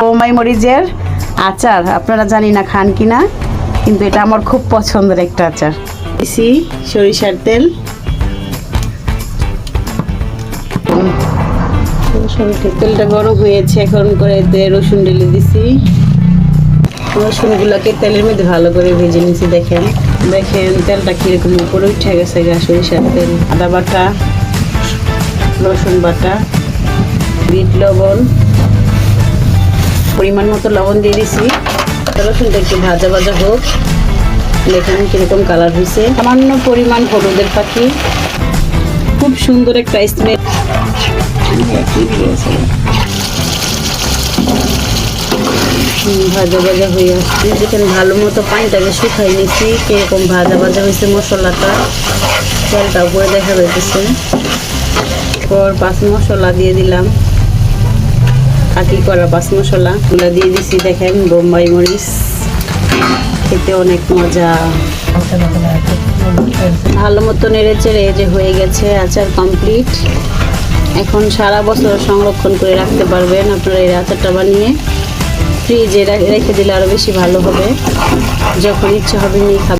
বোম্বাই মরিচের আচার আপনারা জানি না খান কিনা, কিন্তু এটা আমার খুব পছন্দের একটা আচার। দিছি সরিষার তেল, তেলটা গরম হয়েছে, এখন করে রসুন ঢেলে দিছি। রসুনগুলোকে তেলের মধ্যে ভালো করে ভেজে নিছি। দেখেন দেখেন তেলটা কিরকম উপরে উঠে গেছে, সরিষার তেল। আদা বাটা, রসুন বাটা, বিট লবণ, পরিমাণ মতো লবণ দিয়ে দিছি। রসুনটা একটু ভাজা ভাজা হোক। দেখেন কিরকম কালার হয়েছে। সামান্য পরিমাণ হলুদের পাখি, খুব সুন্দর একটা স্মেল। ভাজা ভাজা হয়ে আসছে। যেখানে ভালো মতো পানিটাকে শুকাই নিচ্ছি। কিরকম ভাজা ভাজা হয়েছে মশলাটা, তেলটা উপরে দেখা যাইতেছে। পর 5 মশলা দিয়ে দিলাম, কাটি করা 5 মশলা গুলা দিয়ে দিছি। দেখেন বোম্বাই মরিচ, খেতে অনেক মজা। ভালো মতো নেড়ে চেড়ে যে হয়ে গেছে আচার কমপ্লিট। এখন সারা বছর সংরক্ষণ করে রাখতে পারবেন আপনারা এই আচারটা বানিয়ে। ফ্রিজে রেখে দিলে আরও বেশি ভালো হবে, যখন ইচ্ছা হবে নিয়ে খাবেন।